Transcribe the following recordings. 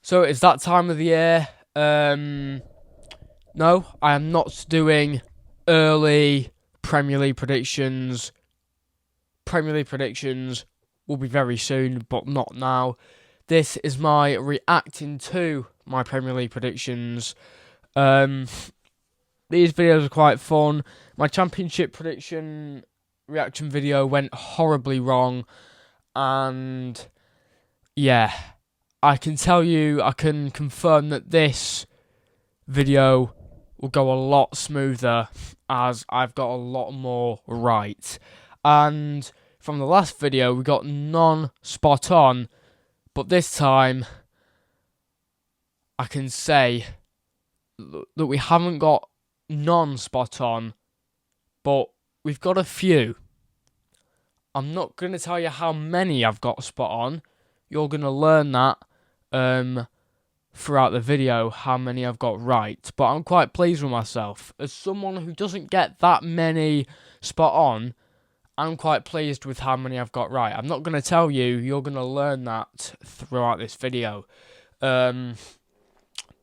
So it's that time of the year. No, I am not doing early Premier League predictions. Premier League predictions will be very soon, but not now. This is my reacting to my Premier League predictions. These videos are quite fun. My Championship prediction reaction video went horribly wrong, and yeah, I can confirm that this video will go a lot smoother as I've got a lot more right. And from the last video, we got none spot on, but this time I can say that we haven't got none spot on, but we've got a few. I'm not going to tell you how many I've got spot on. You're going to learn that throughout the video, how many I've got right. But I'm quite pleased with myself. As someone who doesn't get that many spot on, I'm quite pleased with how many I've got right. I'm not going to tell you. You're going to learn that throughout this video. But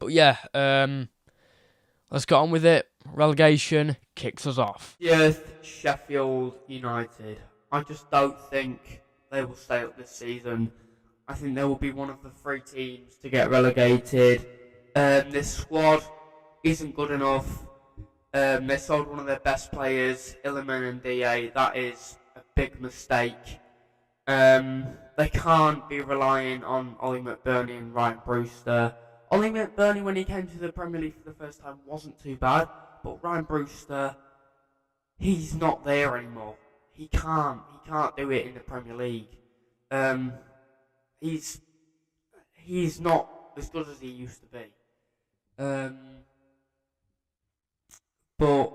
yeah, let's get on with it. Relegation kicks us off. Yes, Sheffield United. I just don't think they will stay up this season. I think they will be one of the 3 teams to get relegated. This squad isn't good enough. They sold one of their best players, Iliman and DA. That is a big mistake. They can't be relying on Ollie McBurnie and Ryan Brewster. Ollie McBurnie, when he came to the Premier League for the first time, wasn't too bad. But Ryan Brewster, he's not there anymore. He can't do it in the Premier League. He's not as good as he used to be. But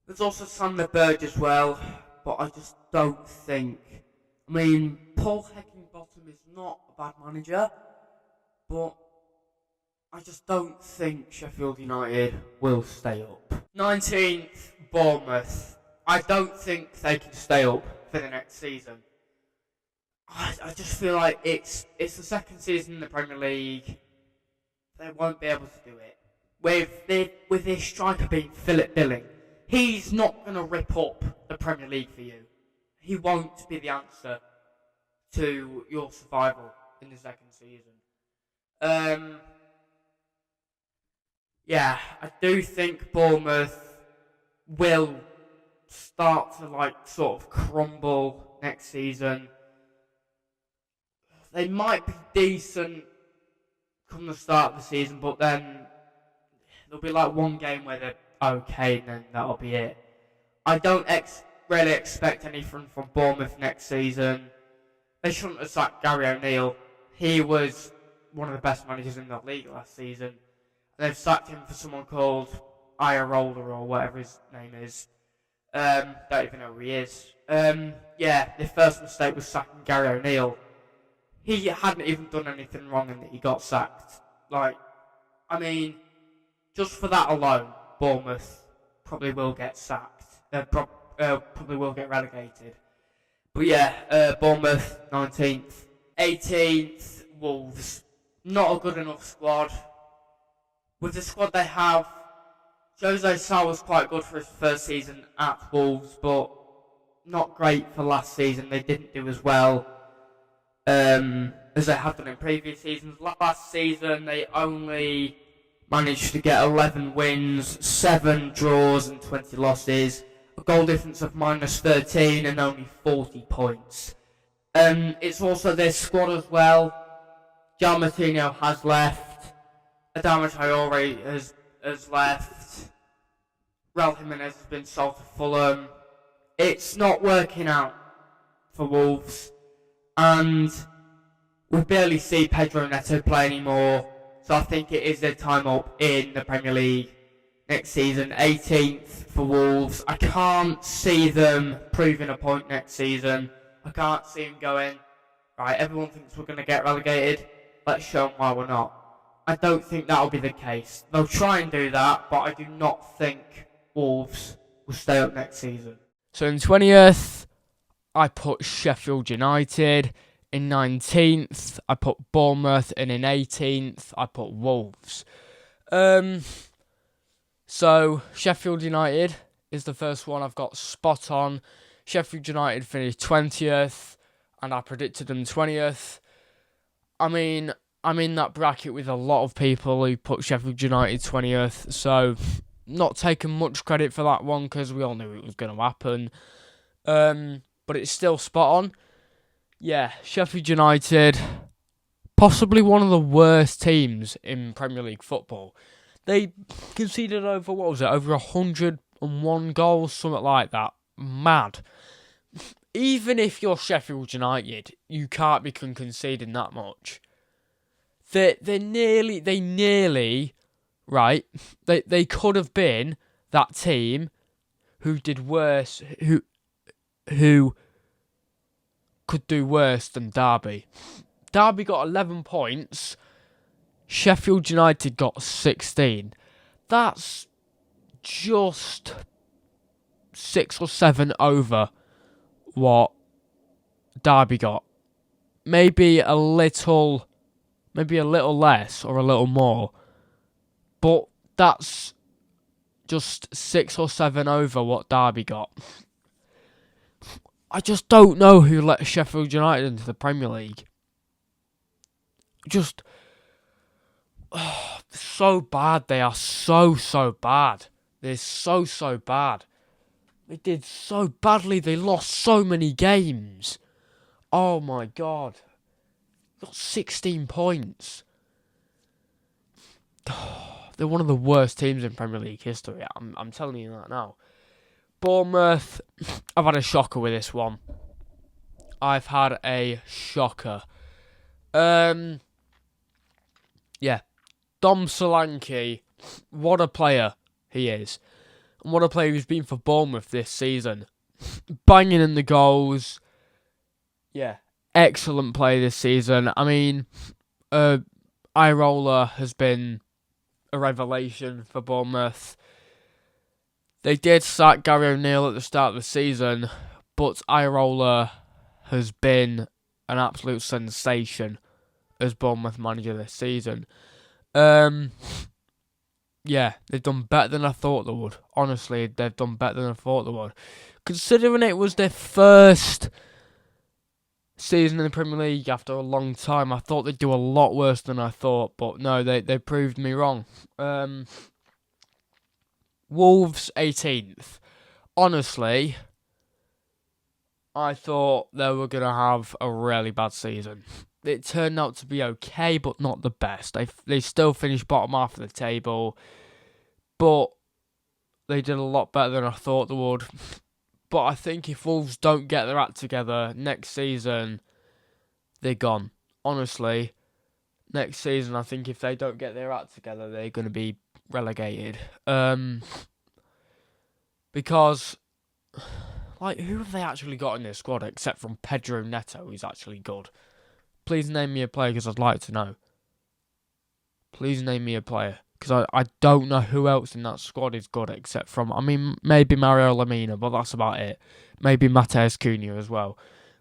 there's also Sander Berge as well. But I just don't think. I mean, Paul Heckingbottom is not a bad manager, but I just don't think Sheffield United will stay up. 19th, Bournemouth. I don't think they can stay up for the next season. I just feel like it's the second season in the Premier League. They won't be able to do it. With this striker being Philip Billing, he's not going to rip up the Premier League for you. He won't be the answer to your survival in the second season. Yeah, I do think Bournemouth will start to sort of crumble next season. They might be decent come the start of the season, but then there'll be one game where they're okay, and then that'll be it. I don't really expect anything from Bournemouth next season. They shouldn't have sacked Gary O'Neill. He was one of the best managers in the league last season. They've sacked him for someone called Iraola or whatever his name is. Don't even know who he is. Yeah, their first mistake was sacking Gary O'Neill. He hadn't even done anything wrong and he got sacked. Just for that alone, Bournemouth probably will get sacked. Probably will get relegated. But yeah, Bournemouth, 19th. 18th, Wolves. Not a good enough squad. With the squad they have, Jose Sa was quite good for his first season at Wolves, but not great for last season. They didn't do as well as they have done in previous seasons. Last season, they only managed to get 11 wins, 7 draws and 20 losses, a goal difference of -13 and only 40 points. It's also their squad as well. Gian Martino has left. Adama Traore has left. Raul Jimenez has been sold to Fulham. It's not working out for Wolves. And we barely see Pedro Neto play anymore. So I think it is their time up in the Premier League next season. 18th for Wolves. I can't see them proving a point next season. I can't see them going, right, everyone thinks we're going to get relegated. Let's show them why we're not. I don't think that'll be the case. They'll try and do that, but I do not think Wolves will stay up next season. So in 20th, I put Sheffield United. in 19th. I put Bournemouth, and in 18th, I put Wolves. So Sheffield United is the first one I've got spot on. Sheffield United finished 20th, and I predicted them 20th. I mean, I'm in that bracket with a lot of people who put Sheffield United 20th, so not taking much credit for that one because we all knew it was going to happen. But it's still spot on. Yeah, Sheffield United, possibly one of the worst teams in Premier League football. They conceded over 101 goals, something like that. Mad. Even if you're Sheffield United, you can't be conceding that much. They nearly, right? They could have been that team who did worse, who could do worse than Derby. Derby got 11 points. Sheffield United got 16. That's just 6 or 7 over what Derby got. Maybe a little less or a little more. But that's just 6 or 7 over what Derby got. I just don't know who let Sheffield United into the Premier League. Just so bad. They are so bad. They're so bad. They did so badly. They lost so many games. Oh my god. Got 16 points. They're one of the worst teams in Premier League history. I'm telling you that now. Bournemouth, I've had a shocker with this one. I've had a shocker. Yeah. Dom Solanke, what a player he is. And what a player he's been for Bournemouth this season. Banging in the goals. Yeah. Excellent play this season. I mean, Irola has been a revelation for Bournemouth. They did sack Gary O'Neill at the start of the season, but Irola has been an absolute sensation as Bournemouth manager this season. Yeah, they've done better than I thought they would. Honestly, they've done better than I thought they would. Considering it was their first season in the Premier League after a long time, I thought they'd do a lot worse than I thought, but no, they proved me wrong. Wolves 18th. Honestly, I thought they were going to have a really bad season. It turned out to be okay, but not the best. They still finished bottom half of the table, but they did a lot better than I thought they would. But I think if Wolves don't get their act together next season, they're gone. Honestly, next season, I think if they don't get their act together, they're going to be relegated. Because, like, who have they actually got in their squad except from Pedro Neto, who's actually good? Please name me a player, because I'd like to know. Please name me a player, because I don't know who else in that squad is good except from, I mean, maybe Mario Lemina, but that's about it. Maybe Mateus Cunha as well.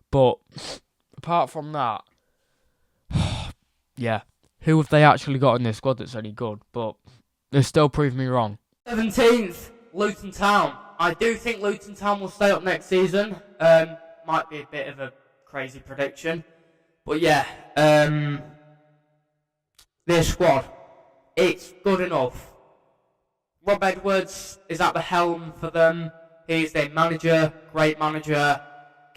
But apart from that, yeah, who have they actually got in their squad that's any good? But they still prove me wrong. 17th, Luton Town. I do think Luton Town will stay up next season. Might be a bit of a crazy prediction. But yeah, their squad, it's good enough. Rob Edwards is at the helm for them. He's their manager, great manager.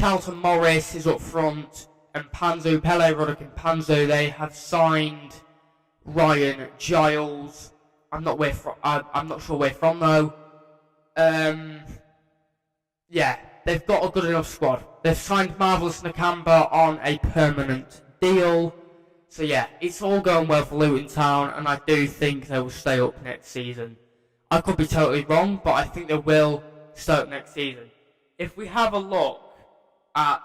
Carlton Morris is up front. And Panzu, Pele Roderick Panzu, they have signed Ryan Giles. I'm not sure where from though. Yeah, they've got a good enough squad. They've signed Marvelous Nakamba on a permanent deal. So yeah, it's all going well for Luton Town, and I do think they will stay up next season. I could be totally wrong, but I think they will stay up next season. If we have a look at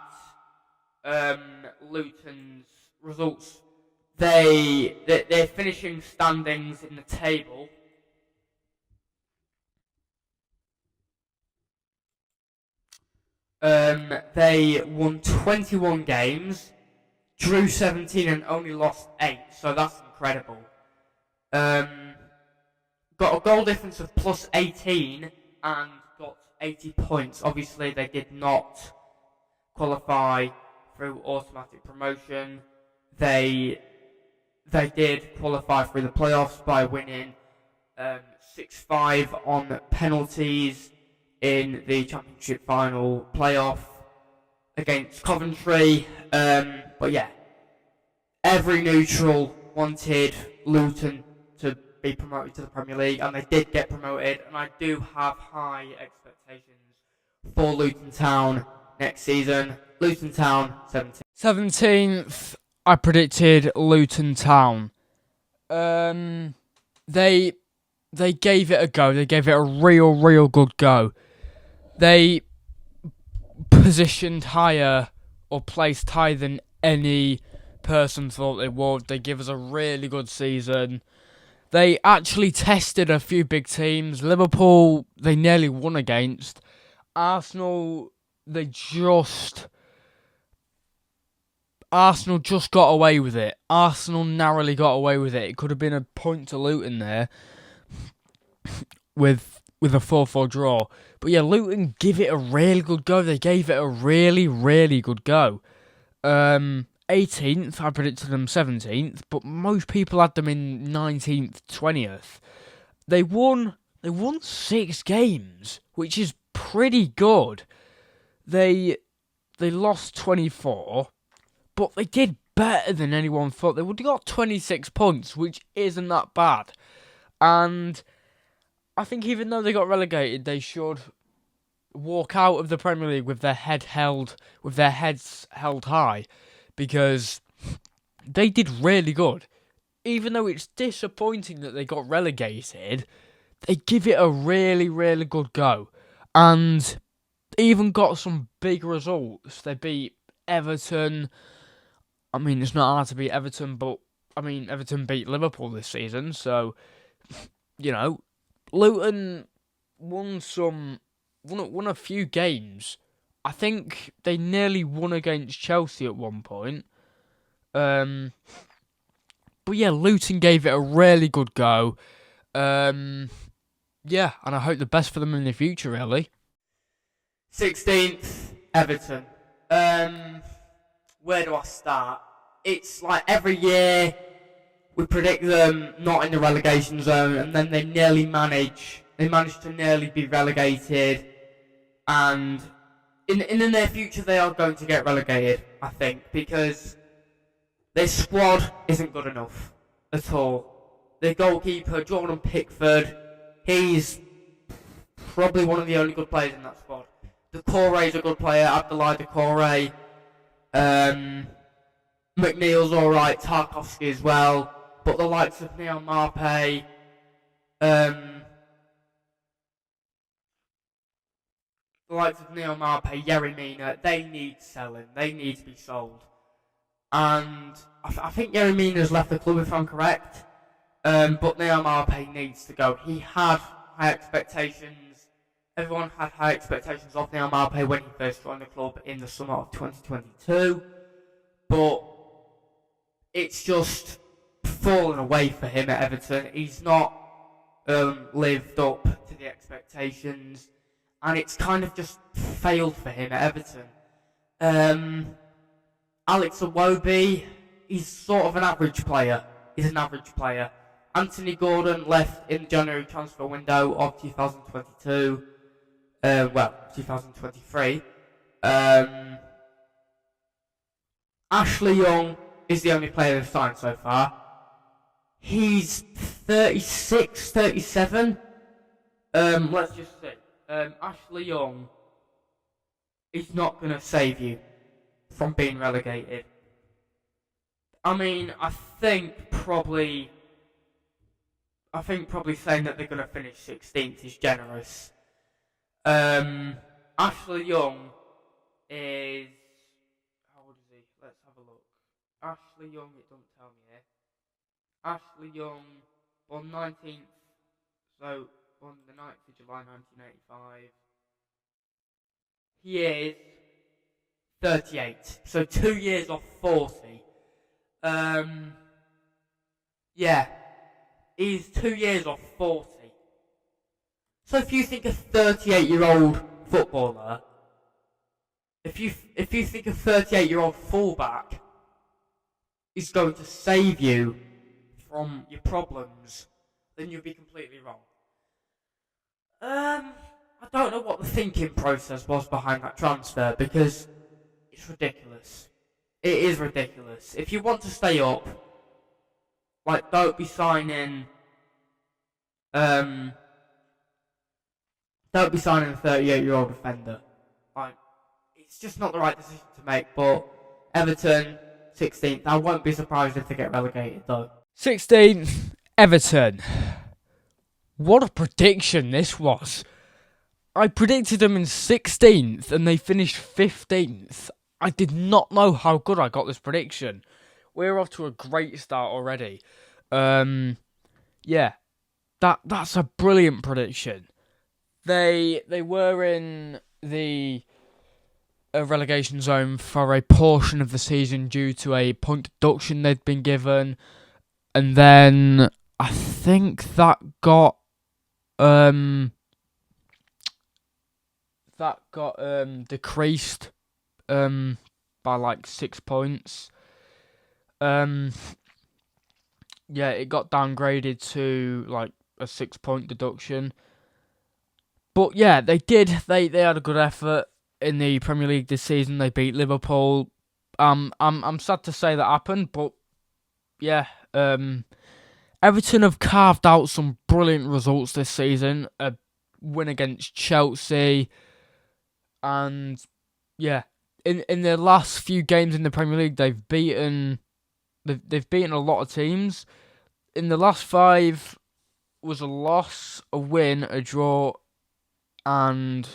Luton's results, their finishing standings in the table. They won 21 games. drew 17 and only lost 8, so that's incredible. Got a goal difference of plus 18 and got 80 points. Obviously, they did not qualify through automatic promotion. They did qualify through the playoffs by winning 6-5 on penalties in the Championship final playoff against Coventry. But yeah, every neutral wanted Luton to be promoted to the Premier League, and they did get promoted, and I do have high expectations for Luton Town next season. Luton Town, 17th. 17th, I predicted Luton Town. They gave it a go. They gave it a real good go. They positioned higher or placed higher than any person thought they would. They give us a really good season. They actually tested a few big teams. Liverpool, they nearly won against. Arsenal just got away with it. Arsenal narrowly got away with it. It could have been a point to Luton there with a 4-4 draw. But yeah, Luton give it a really good go. They gave it a really good go. 18th, I predicted them 17th, but most people had them in 19th, 20th. They won 6 games, which is pretty good. They lost 24, but they did better than anyone thought. They would have got 26 points, which isn't that bad. And I think even though they got relegated, they should walk out of the Premier League with their heads held high, because they did really good. Even though it's disappointing that they got relegated, they give it a really good go. And even got some big results. They beat Everton. I mean, it's not hard to beat Everton, but Everton beat Liverpool this season, so Luton won a few games. I think they nearly won against Chelsea at one point. But yeah, Luton gave it a really good go. Yeah, and I hope the best for them in the future, really. 16th, Everton. Where do I start? It's like every year we predict them not in the relegation zone, and then they manage to nearly be relegated, and in the near future they are going to get relegated, I think, because their squad isn't good enough at all. Their goalkeeper, Jordan Pickford, he's probably one of the only good players in that squad. Doucouré's a good player, Abdoulaye Doucouré. McNeil's alright, Tarkowski as well. But the likes of Neil Maupay, Yerry Mina, they need selling. They need to be sold. And I think Yerry Mina's left the club, if I'm correct. But Neil Maupay needs to go. He had high expectations. Everyone had high expectations of Neil Maupay when he first joined the club in the summer of 2022. But it's just fallen away for him at Everton. He's not lived up to the expectations, and it's kind of just failed for him at Everton. Alex Iwobi, he's sort of an average player. He's an average player. Anthony Gordon left in the January transfer window of 2022. 2023. Ashley Young is the only player they've signed so far. He's 36, 37. Let's just see. Ashley Young is not going to save you from being relegated. I mean, I think probably saying that they're going to finish 16th is generous. Ashley Young is... How old is he? Let's have a look. Ashley Young, it doesn't tell me here. Ashley Young, born 19th, so on the 9th of July 1985. He is 38, so 2 years off 40. Yeah, he's 2 years off 40. So if you think a 38-year-old footballer, if you think a 38-year-old fullback is going to save you from your problems, then you'll be completely wrong. I don't know what the thinking process was behind that transfer because it's ridiculous. It is ridiculous. If you want to stay up, like, don't be signing a 38-year-old defender. Like, it's just not the right decision to make. But Everton 16th. I won't be surprised if they get relegated though. 16th, Everton. What a prediction this was. I predicted them in 16th and they finished 15th. I did not know how good I got this prediction. We're off to a great start already. Yeah, that's a brilliant prediction. They were in the relegation zone for a portion of the season due to a point deduction they'd been given, and then I think that got decreased by like 6 points. Yeah, it got downgraded to like a 6-point deduction. But yeah, they did. They had a good effort in the Premier League this season. They beat Liverpool. I'm sad to say that happened, but yeah, Everton have carved out some brilliant results this season. A win against Chelsea, and yeah, in their last few games in the Premier League, they've beaten a lot of teams. In the last 5 was a loss, a win, a draw, and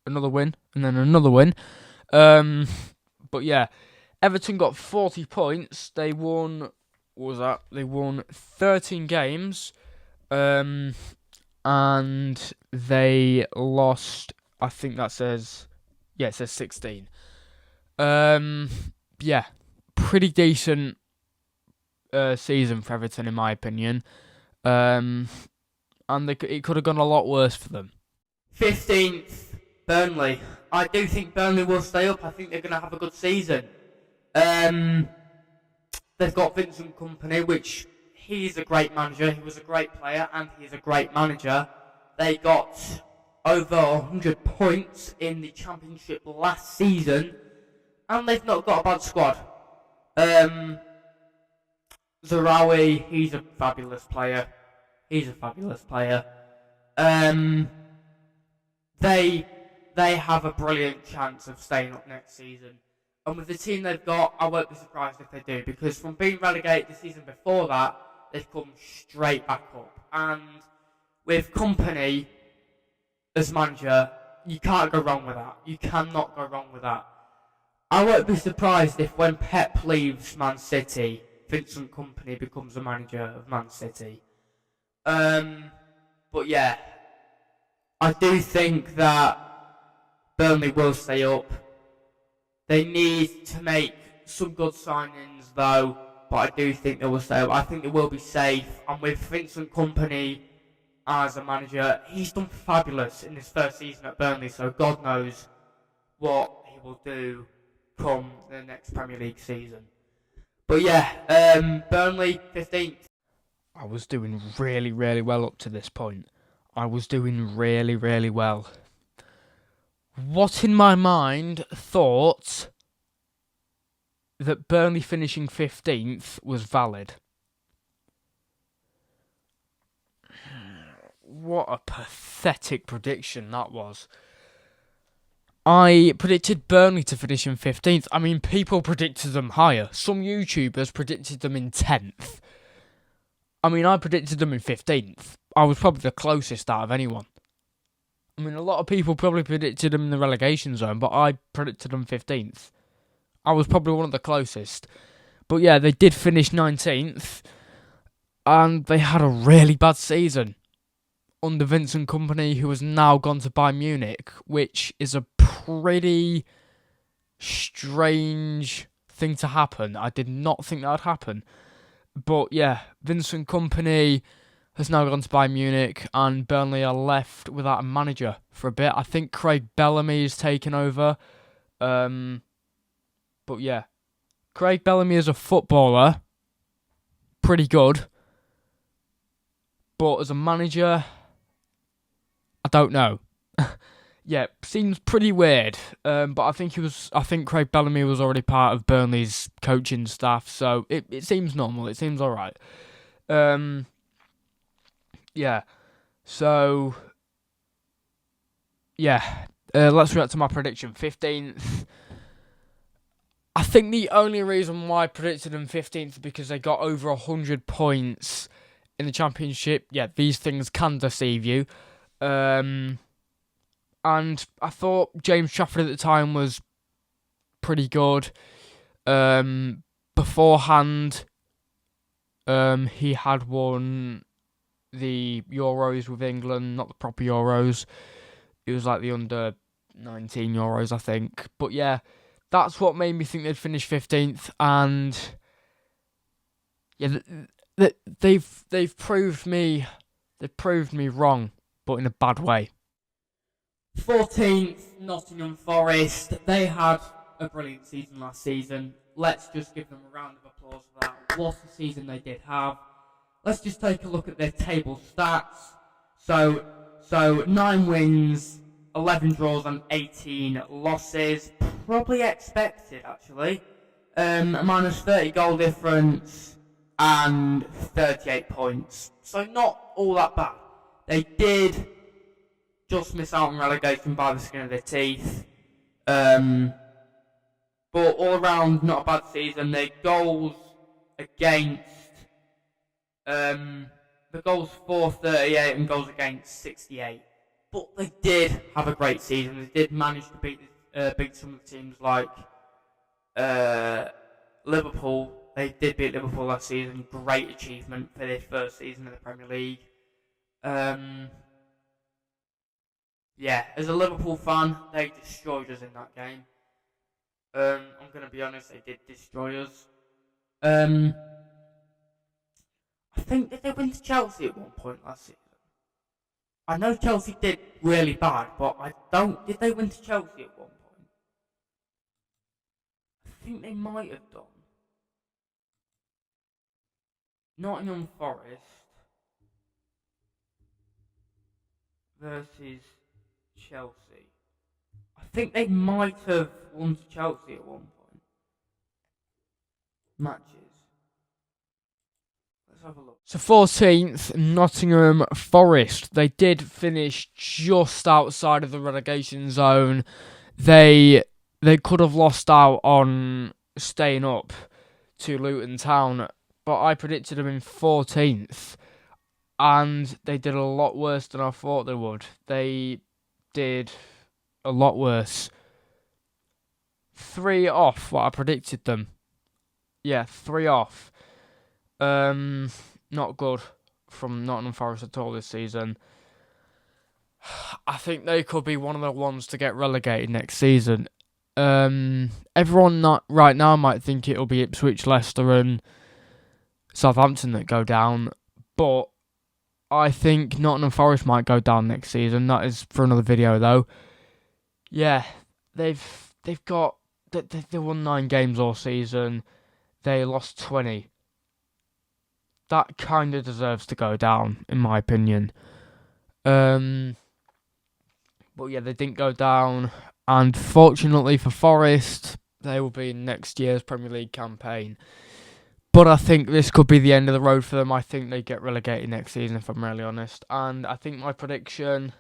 another win, and then another win. But yeah, Everton got 40 points. They won. What was that? They won 13 games, and they lost. I think that says, yeah, it says 16. Yeah, pretty decent season for Everton in my opinion. And it could have gone a lot worse for them. 15th, Burnley. I do think Burnley will stay up. I think they're going to have a good season. They've got Vincent Kompany, which he's a great manager. He was a great player and he's a great manager. They got over 100 points in the Championship last season, and they've not got a bad squad. Zarawi, he's a fabulous player. They have a brilliant chance of staying up next season. And with the team they've got, I won't be surprised if they do, because from being relegated the season before that, they've come straight back up. And with Kompany as manager, you can't go wrong with that. You cannot go wrong with that. I won't be surprised if when Pep leaves Man City, Vincent Kompany becomes the manager of Man City. But yeah, I do think that Burnley will stay up. They need to make some good signings though, but I do think they will stay up. I think they will be safe, and with Vincent Kompany as a manager, he's done fabulous in his first season at Burnley, so God knows what he will do come the next Premier League season. But yeah, Burnley 15th. I was doing really, really well up to this point. I was doing really, really well. What in my mind thought that Burnley finishing 15th was valid? What a pathetic prediction that was. I predicted Burnley to finish in 15th. I mean, people predicted them higher. Some YouTubers predicted them in 10th. I mean, I predicted them in 15th. I was probably the closest out of anyone. I mean, a lot of people probably predicted them in the relegation zone, but I predicted them 15th. I was probably one of the closest. But yeah, they did finish 19th, and they had a really bad season under Vincent Kompany, who has now gone to Bayern Munich, which is a pretty strange thing to happen. I did not think that would happen. But yeah, Vincent Kompany has now gone to Bayern Munich, and Burnley are left without a manager for a bit. I think Craig Bellamy is taken over. But yeah, Craig Bellamy is a footballer, pretty good. But as a manager, I don't know. Yeah, seems pretty weird. But I think Craig Bellamy was already part of Burnley's coaching staff, so it seems normal. It seems alright. Yeah. So yeah. Let's react to my prediction. 15th. I think the only reason why I predicted them 15th is because they got over 100 points in the Championship. Yeah, these things can deceive you. And I thought James Trafford at the time was pretty good. Beforehand, he had won the Euros with England, not the proper Euros. It was like the under-19 Euros, I think. But yeah, that's what made me think they'd finish 15th. And yeah, they've proved me wrong, but in a bad way. 14th, Nottingham Forest. They had a brilliant season last season. Let's just give them a round of applause for that. What a season they did have. Let's just take a look at their table stats. So 9 wins, 11 draws and 18 losses. Probably expected, actually. Minus 30 goal difference and 38 points. So not all that bad. They did just miss out on relegation by the skin of their teeth. But all around, not a bad season. Their goals against, the goals for 38 and goals against 68. But they did have a great season. They did manage to beat some of the teams like Liverpool. They did beat Liverpool last season. Great achievement for their first season in the Premier League. Yeah, as a Liverpool fan, they destroyed us in that game. I'm going to be honest, they did destroy us. I think, did they win to Chelsea at one point last season? I know Chelsea did really bad, but did they win to Chelsea at one point? I think they might have done. Nottingham Forest versus Chelsea. I think they might have won to Chelsea at one point. Matches. Let's have a look. So 14th, Nottingham Forest. They did finish just outside of the relegation zone. They could have lost out on staying up to Luton Town, but I predicted them in 14th, and they did a lot worse than I thought they would. They did a lot worse. 3 off what I predicted them. Yeah, 3 off. Not good from Nottingham Forest at all this season. I think they could be one of the ones to get relegated next season. Everyone not right now might think it'll be Ipswich, Leicester and Southampton that go down, but I think Nottingham Forest might go down next season. That is for another video though. Yeah, they won 9 games all season. They lost 20. That kind of deserves to go down, in my opinion. But yeah, they didn't go down. And fortunately for Forest, they will be in next year's Premier League campaign. But I think this could be the end of the road for them. I think they get relegated next season, if I'm really honest. And I think my prediction,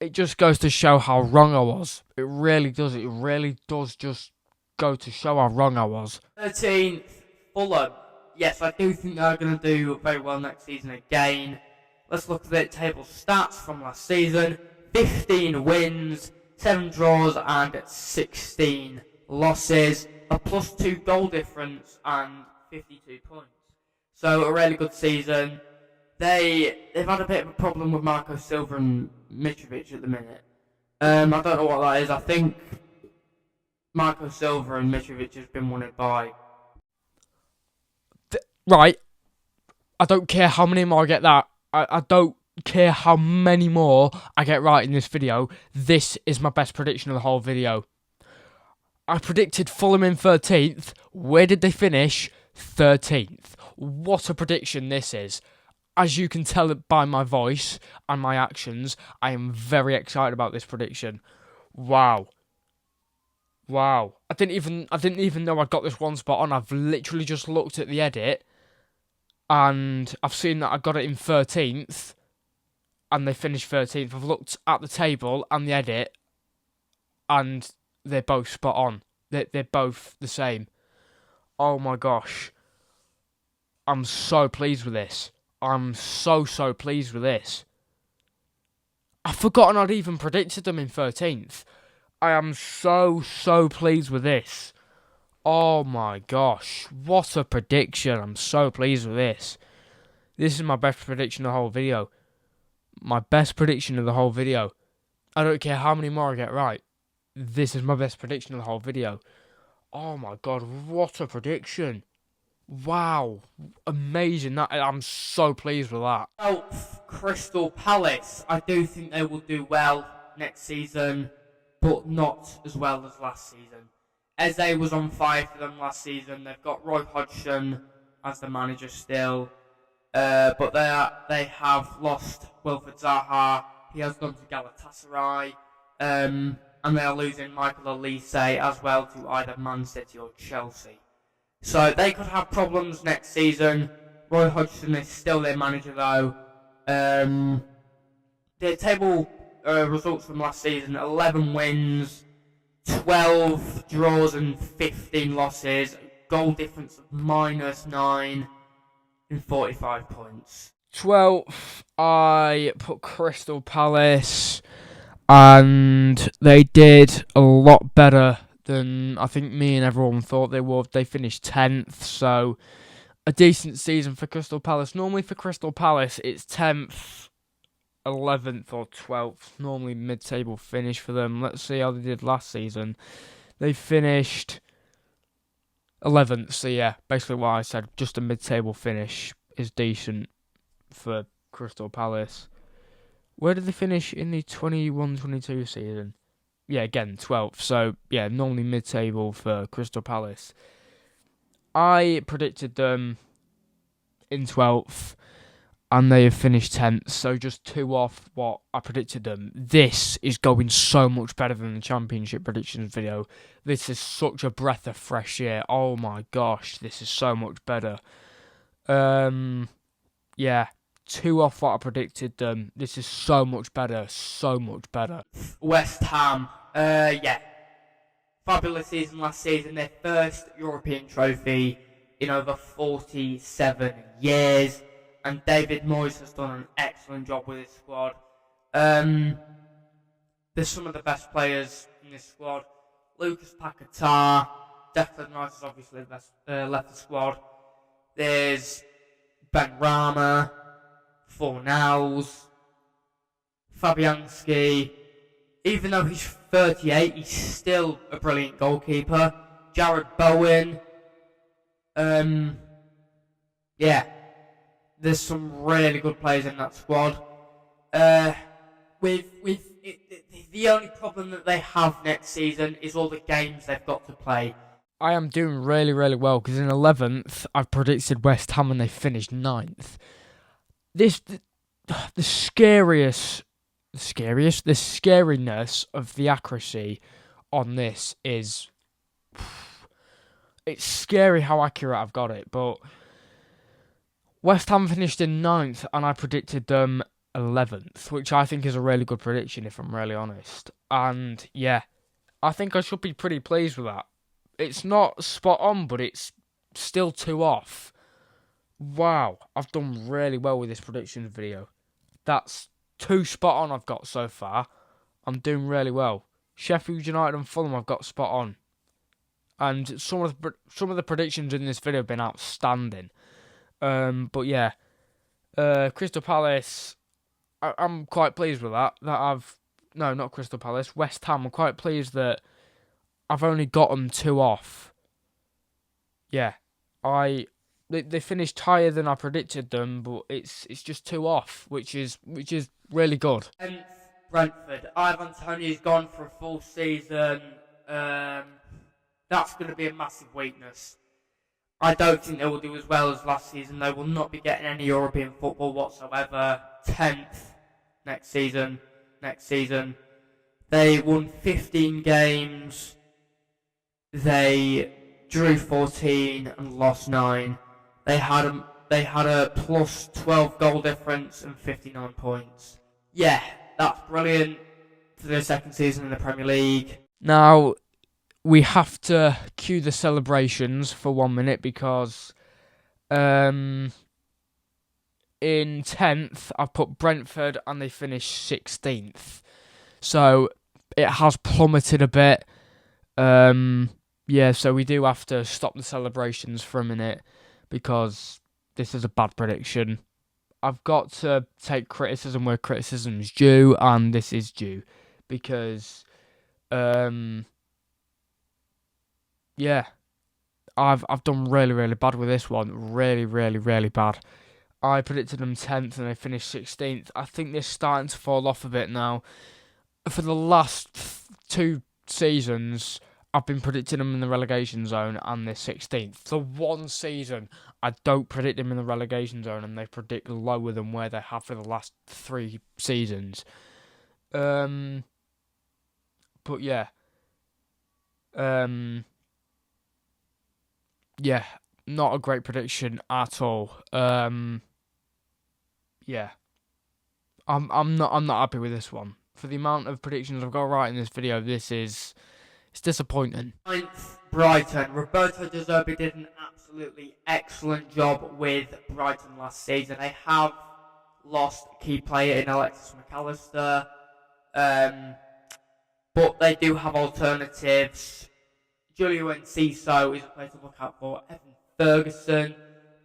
it just goes to show how wrong I was. It really does. It really does just go to show how wrong I was. 13th, Fulham. Yes, I do think they're going to do very well next season again. Let's look at their table stats from last season. 15 wins, 7 draws and 16 losses. A +2 goal difference and 52 points. So a really good season. They've had a bit of a problem with Marco Silva and Mitrovic at the minute. I don't know what that is. I think Marco Silva and Mitrovic has been won it by. Right. I don't care how many more I get that. I don't care how many more I get right in this video. This is my best prediction of the whole video. I predicted Fulham in 13th. Where did they finish? 13th. What a prediction this is. As you can tell by my voice and my actions, I am very excited about this prediction. Wow. I didn't even know I got this one spot on. I've literally just looked at the edit and I've seen that I got it in 13th and they finished 13th. I've looked at the table and the edit and they're both spot on. They're both the same. Oh my gosh. I'm so pleased with this. I'm so pleased with this. I've forgotten I'd even predicted them in 13th. I am so pleased with this. Oh my gosh. What a prediction. I'm so pleased with this. This is my best prediction of the whole video. My best prediction of the whole video. I don't care how many more I get right. This is my best prediction of the whole video. Oh my god, what a prediction. Wow. Amazing. I'm so pleased with that. Crystal Palace. I do think they will do well next season, but not as well as last season. Eze was on fire for them last season. They've got Roy Hodgson as the manager still. But they have lost Wilfried Zaha. He has gone to Galatasaray. And they are losing Michael Olise as well to either Man City or Chelsea. So they could have problems next season. Roy Hodgson is still their manager though. Their table results from last season: 11 wins, 12 draws and 15 losses. Goal difference of -9 and 45 points. 12th, I put Crystal Palace, and they did a lot better than I think me and everyone thought they would. They finished 10th, so a decent season for Crystal Palace. Normally for Crystal Palace, it's 10th, 11th or 12th. Normally mid-table finish for them. Let's see how they did last season. They finished 11th, so yeah, basically what I said. Just a mid-table finish is decent for Crystal Palace. Where did they finish in the 21-22 season? Yeah, again, 12th. So, yeah, normally mid-table for Crystal Palace. I predicted them in 12th, and they have finished 10th. So, just 2 off what I predicted them. This is going so much better than the Championship predictions video. This is such a breath of fresh air. Oh my gosh, this is so much better. Yeah. 2 off what I predicted them. This is so much better. So much better. West Ham. Yeah. Fabulous season last season. Their first European trophy in over 47 years. And David Moyes has done an excellent job with his squad. There's some of the best players in this squad. Lucas Paquetá. Declan Rice has obviously left the squad. There's Ben Rama. Fornals, Fabianski. Even though he's 38, he's still a brilliant goalkeeper. Jared Bowen. Yeah, there's some really good players in that squad. The only problem that they have next season is all the games they've got to play. I am doing really well because in 11th I've predicted West Ham and they finished 9th. The scariness of the accuracy on this is... It's scary how accurate I've got it, but West Ham finished in 9th and I predicted them 11th, which I think is a really good prediction if I'm really honest. And yeah, I think I should be pretty pleased with that. It's not spot on, but it's still 2 off. Wow, I've done really well with this predictions video. That's 2 spot on I've got so far. I'm doing really well. Sheffield United and Fulham I've got spot on. And some of the predictions in this video have been outstanding. But yeah, Crystal Palace, I'm quite pleased with that. No, not Crystal Palace. West Ham, I'm quite pleased that I've only got them 2 off. Yeah, they finished higher than I predicted them, but it's just 2 off, which is really good. And Brentford, Ivan Toney's gone for a full season. That's going to be a massive weakness. I don't think they will do as well as last season. They will not be getting any European football whatsoever. 10th next season. They won 15 games. They drew 14 and lost 9. They had a plus 12 goal difference and 59 points. Yeah, that's brilliant for their second season in the Premier League. Now, we have to cue the celebrations for 1 minute because in 10th, I've put Brentford and they finished 16th. So it has plummeted a bit. Yeah, so we do have to stop the celebrations for a minute because this is a bad prediction. I've got to take criticism where criticism's due, and this is due because, yeah, I've done really bad with this one. Really bad. I predicted them 10th and they finished 16th. I think they're starting to fall off a bit now. For the last 2 seasons, I've been predicting them in the relegation zone and they're 16th. The one season I don't predict them in the relegation zone and they predict lower than where they have for the last 3 seasons. But yeah. Yeah, not a great prediction at all. Yeah. I'm not happy with this one. For the amount of predictions I've got right in this video, it's disappointing. 9th, Brighton. Roberto De Zerbi did an absolutely excellent job with Brighton last season. They have lost a key player in Alexis McAllister, but they do have alternatives. Julio Enciso is a player to look out for. Evan Ferguson,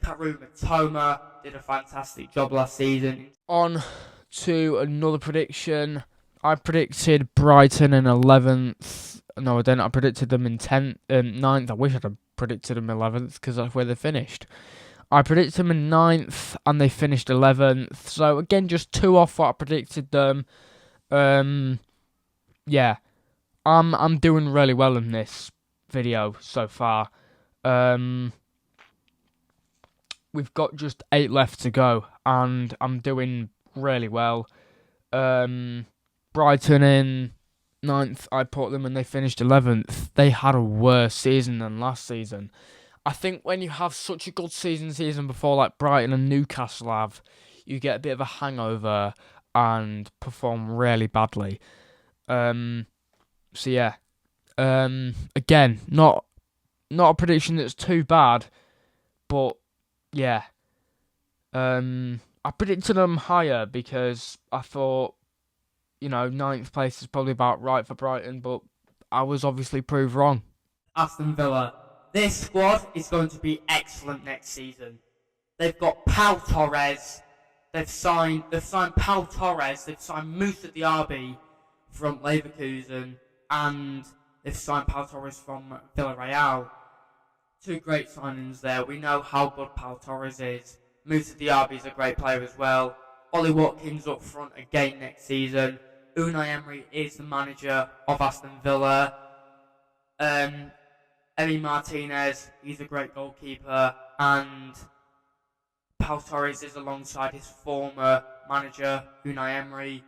Karu Matoma did a fantastic job last season. On to another prediction. I predicted Brighton in 11th. No, I didn't. I predicted them in 9th. I wish I'd have predicted them 11th because that's where they finished. I predicted them in 9th and they finished 11th. So again, just 2 off what I predicted them. Yeah, I'm doing really well in this video so far. We've got just 8 left to go and I'm doing really well. Brighton in 9th, I put them and they finished 11th. They had a worse season than last season. I think when you have such a good season before like Brighton and Newcastle have, you get a bit of a hangover and perform really badly. So yeah. Again, not a prediction that's too bad, but yeah. I predicted them higher because I thought, 9th place is probably about right for Brighton, but I was obviously proved wrong. Aston Villa. This squad is going to be excellent next season. They've got Pau Torres. They've signed Pau Torres. They've signed Moussa Diaby from Leverkusen, and they've signed Pau Torres from Villarreal. 2 great signings there. We know how good Pau Torres is. Moussa Diaby is a great player as well. Ollie Watkins up front again next season. Unai Emery is the manager of Aston Villa. Emi Martinez, he's a great goalkeeper. And Pau Torres is alongside his former manager, Unai Emery.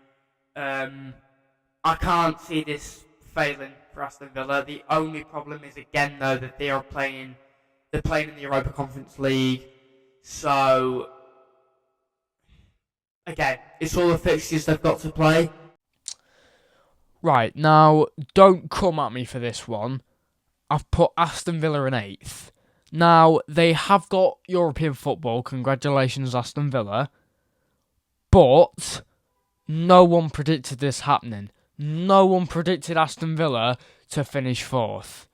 I can't see this failing for Aston Villa. The only problem is, again, though, that they're playing in the Europa Conference League. So, again, it's all the fixtures they've got to play. Right, now, don't come at me for this one. I've put Aston Villa in 8th. Now, they have got European football. Congratulations, Aston Villa. But no one predicted this happening. No one predicted Aston Villa to finish 4th.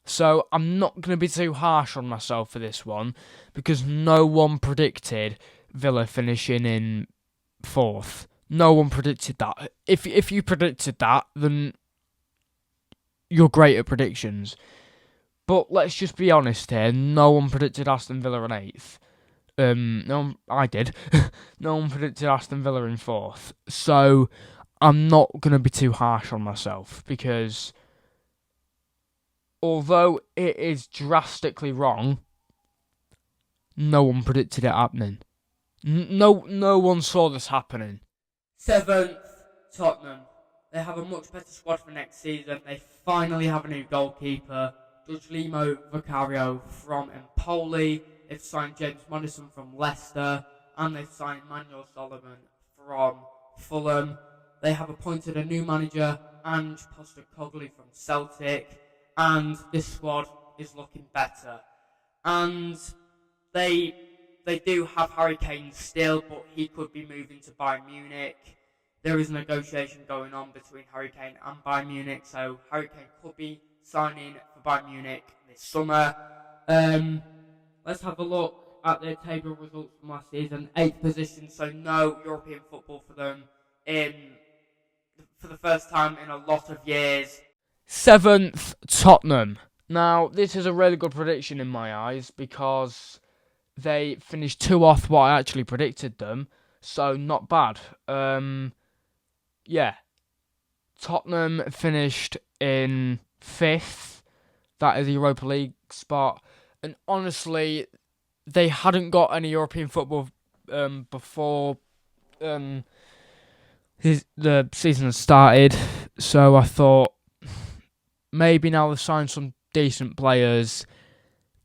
So I'm not going to be too harsh on myself for this one because no one predicted Villa finishing in 4th. No one predicted that. If you predicted that, then you're great at predictions. But let's just be honest here. No one predicted Aston Villa in 8th. I did. No one predicted Aston Villa in 4th. So I'm not going to be too harsh on myself, because although it is drastically wrong, no one predicted it happening. No one saw this happening. 7th, Tottenham. They have a much better squad for next season. They finally have a new goalkeeper, Limo Vicario from Empoli. They've signed James Maddison from Leicester, and they've signed Manuel Solomon from Fulham. They have appointed a new manager, Ange Postecoglou from Celtic, and this squad is looking better. And they do have Harry Kane still, but he could be moving to Bayern Munich. There is a negotiation going on between Harry Kane and Bayern Munich, so Harry Kane could be signing for Bayern Munich this summer. Let's have a look at their table results from last season. 8th position, so no European football for them for the first time in a lot of years. 7th, Tottenham. Now, this is a really good prediction in my eyes, because they finished 2 off what I actually predicted them, so not bad. Yeah. Tottenham finished in 5th. That is a Europa League spot. And honestly, they hadn't got any European football before the season started. So I thought, maybe now they've signed some decent players,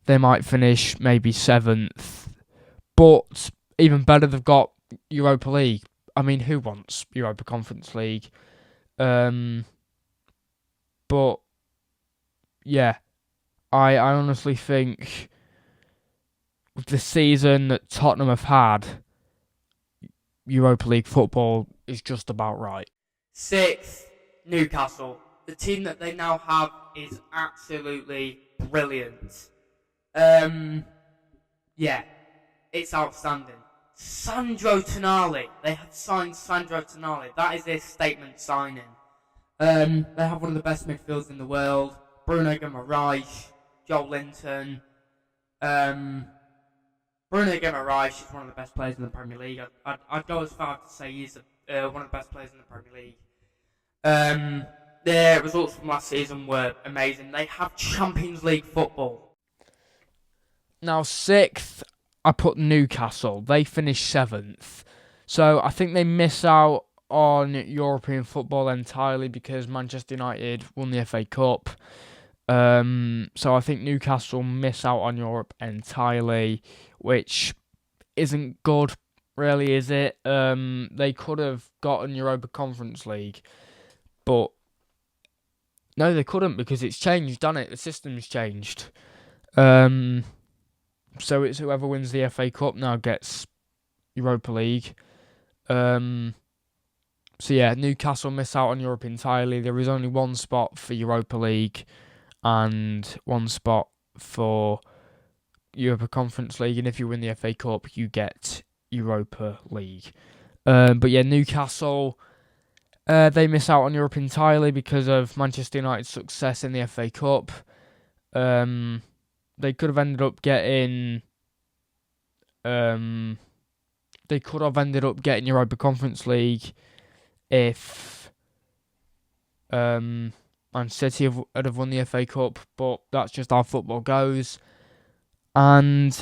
they might finish maybe 7th. But even better, they've got Europa League. I mean, who wants Europa Conference League? But yeah, I honestly think with the season that Tottenham have had, Europa League football is just about right. 6th, Newcastle. The team that they now have is absolutely brilliant. Yeah, it's outstanding. Sandro Tonali. They have signed Sandro Tonali. That is their statement signing. They have one of the best midfielders in the world. Bruno Guimaraes, Joel Linton. Bruno Guimaraes is one of the best players in the Premier League. I'd go as far to say he's one of the best players in the Premier League. Their results from last season were amazing. They have Champions League football. Now, 6th, I put Newcastle. They finished 7th. So I think they miss out on European football entirely because Manchester United won the FA Cup. So I think Newcastle miss out on Europe entirely, which isn't good, really, is it? They could have gotten Europa Conference League, but no, they couldn't, because it's changed, hasn't it? The system's changed. So it's whoever wins the FA Cup now gets Europa League. So yeah, Newcastle miss out on Europe entirely. There is only one spot for Europa League and one spot for Europa Conference League, and if you win the FA Cup, you get Europa League. But yeah, Newcastle, they miss out on Europe entirely because of Manchester United's success in the FA Cup. They could have ended up getting Europa Conference League if Man City had won the FA Cup, but that's just how football goes. And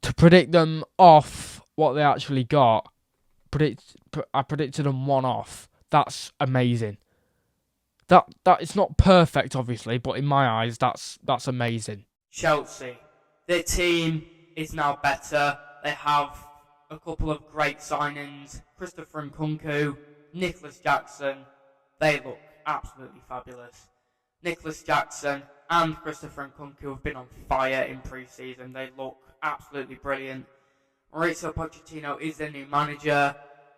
to predict them off what they actually got, I predicted them 1 off. That's amazing. That it's not perfect, obviously, but in my eyes, that's amazing. Chelsea. Their team is now better. They have a couple of great signings. Christopher Nkunku, Nicholas Jackson. They look absolutely fabulous. Nicholas Jackson and Christopher Nkunku have been on fire in pre-season. They look absolutely brilliant. Mauricio Pochettino is their new manager,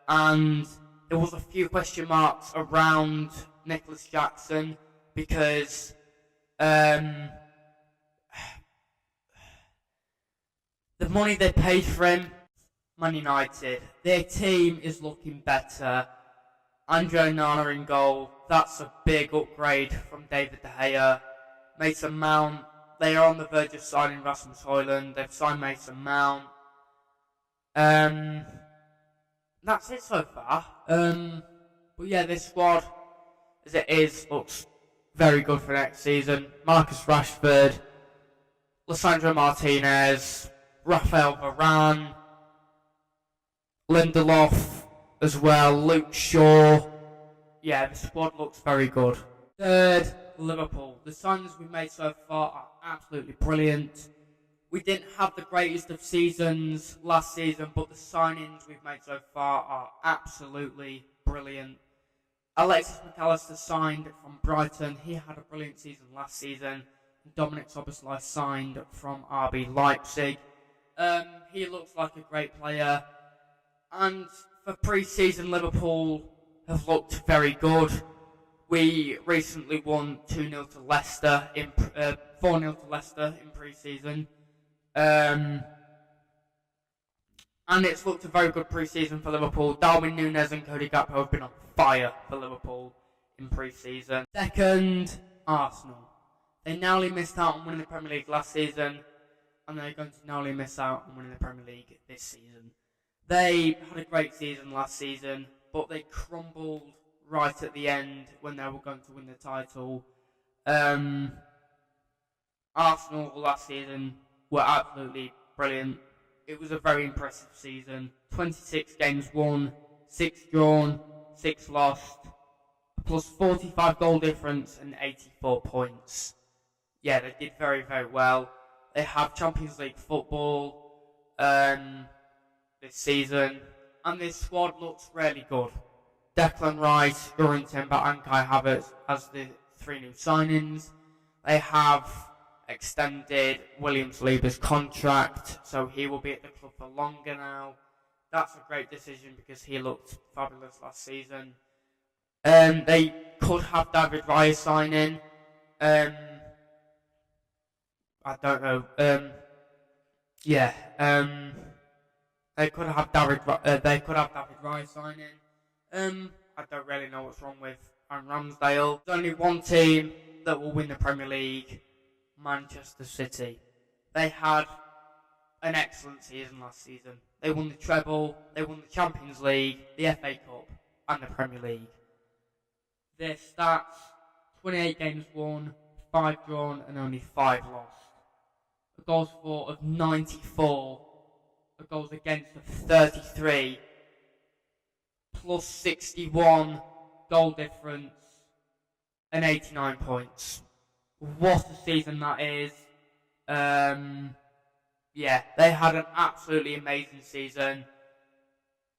and there was a few question marks around Nicholas Jackson because the money they paid for him. Man United, their team is looking better. Andre Onana in goal that's a big upgrade from David De Gea. Mason Mount, they are on the verge of signing Rasmus Højlund. They've signed Mason Mount. That's it so far. But yeah, this squad, as it is, looks very good for next season. Marcus Rashford, Lisandro Martinez, Rafael Varane, Lindelof as well, Luke Shaw. Yeah, the squad looks very good. Third, Liverpool. The signings we've made so far are absolutely brilliant. We didn't have the greatest of seasons last season, but the signings we've made so far are absolutely brilliant. Alexis McAllister signed from Brighton. He had a brilliant season last season. Dominic Szoboszlai signed from RB Leipzig. He looks like a great player. And for pre-season, Liverpool have looked very good. We recently won 2-0 to Leicester, 4-0 to Leicester in pre-season. And it's looked a very good pre-season for Liverpool. Darwin Núñez and Cody Gakpo have been on fire for Liverpool in pre-season. Second, Arsenal. They narrowly missed out on winning the Premier League last season, and they're going to narrowly miss out on winning the Premier League this season. They had a great season last season, but they crumbled right at the end when they were going to win the title. Arsenal last season were absolutely brilliant. It was a very impressive season. 26 games won, 6 drawn, 6 lost, plus 45 goal difference and 84 points. Yeah, they did very, very well. They have Champions League football this season, and this squad looks really good. Declan Rice, Göran Timber and Kai Havertz as the 3 new signings. They have extended William Saliba's contract, so he will be at the club for longer now. That's a great decision because he looked fabulous last season. They could have David Raya signing. I don't know. They could have David Raya signing. I don't really know what's wrong with Aaron Ramsdale. There's only one team that will win the Premier League: Manchester City. They had an excellent season last season. They won the treble, they won the Champions League, the FA Cup, and the Premier League. Their stats: 28 games won, 5 drawn, and only 5 lost. A goals for of 94, a goals against of 33, plus 61 goal difference, and 89 points. What a season that is. Yeah, they had an absolutely amazing season.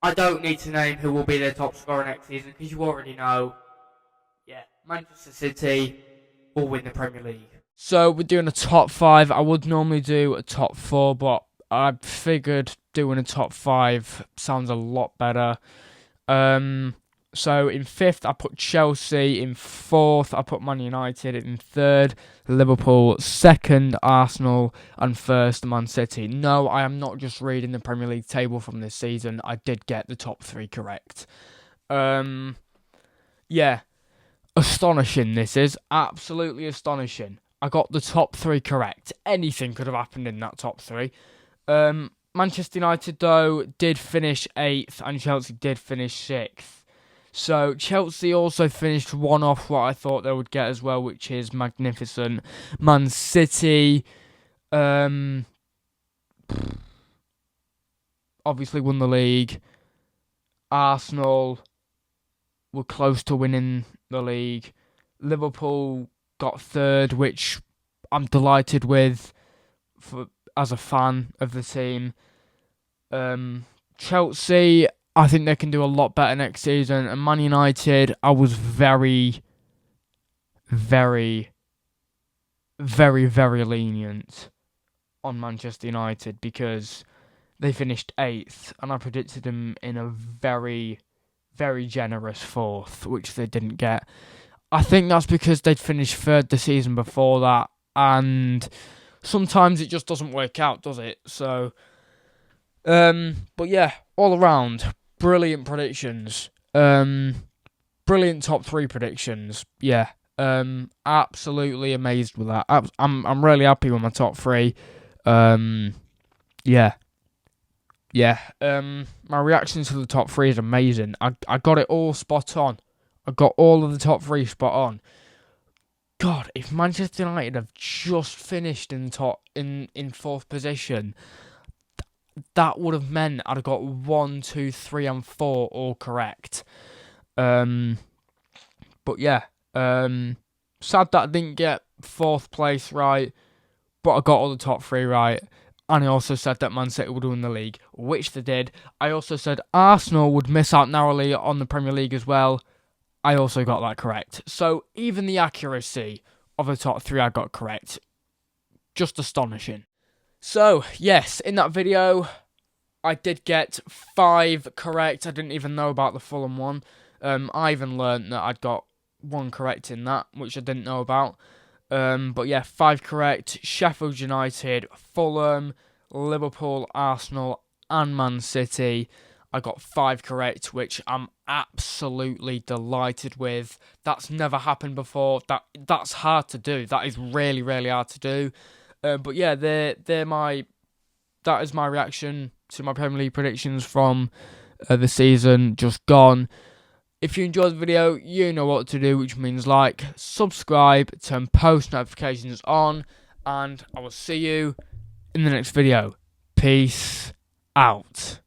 I don't need to name who will be their top scorer next season because you already know. Yeah, Manchester City will win the Premier League. So we're doing a top 5. I would normally do a top 4, but I figured doing a top 5 sounds a lot better. So in 5th, I put Chelsea. In 4th, I put Man United. In 3rd, Liverpool. 2nd, Arsenal. And 1st, Man City. No, I am not just reading the Premier League table from this season. I did get the top 3 correct. Yeah, astonishing this is. Absolutely astonishing. I got the top 3 correct. Anything could have happened in that top 3. Manchester United, though, did finish 8th, and Chelsea did finish 6th. So Chelsea also finished one off what I thought they would get as well, which is magnificent. Man City, obviously won the league. Arsenal were close to winning the league. Liverpool got 3rd, which I'm delighted with as a fan of the team. Chelsea, I think they can do a lot better next season. And Man United, I was very, very, very, very lenient on Manchester United because they finished 8th and I predicted them in a very, very generous 4th, which they didn't get. I think that's because they'd finished 3rd the season before that, and sometimes it just doesn't work out, does it? So, but yeah, all around, brilliant predictions. brilliant top 3 predictions. Yeah, absolutely amazed with that. I'm really happy with my top 3. Yeah. My reaction to the top 3 is amazing. I got it all spot on. I got all of the top 3 spot on. God, if Manchester United have just finished in fourth position, that would have meant I'd have got 1, 2, 3, and 4 all correct. But yeah, sad that I didn't get 4th place right, but I got all the top 3 right. And I also said that Man City would win the league, which they did. I also said Arsenal would miss out narrowly on the Premier League as well. I also got that correct. So even the accuracy of the top 3 I got correct. Just astonishing. So, yes, in that video, I did get 5 correct. I didn't even know about the Fulham one. I even learned that I'd got 1 correct in that, which I didn't know about. But yeah, 5 correct. Sheffield United, Fulham, Liverpool, Arsenal, and Man City. I got 5 correct, which I'm absolutely delighted with. That's never happened before. That's hard to do. That is really, really hard to do. But yeah, that is my reaction to my Premier League predictions from the season just gone. If you enjoyed the video, you know what to do, which means like, subscribe, turn post notifications on, and I will see you in the next video. Peace out.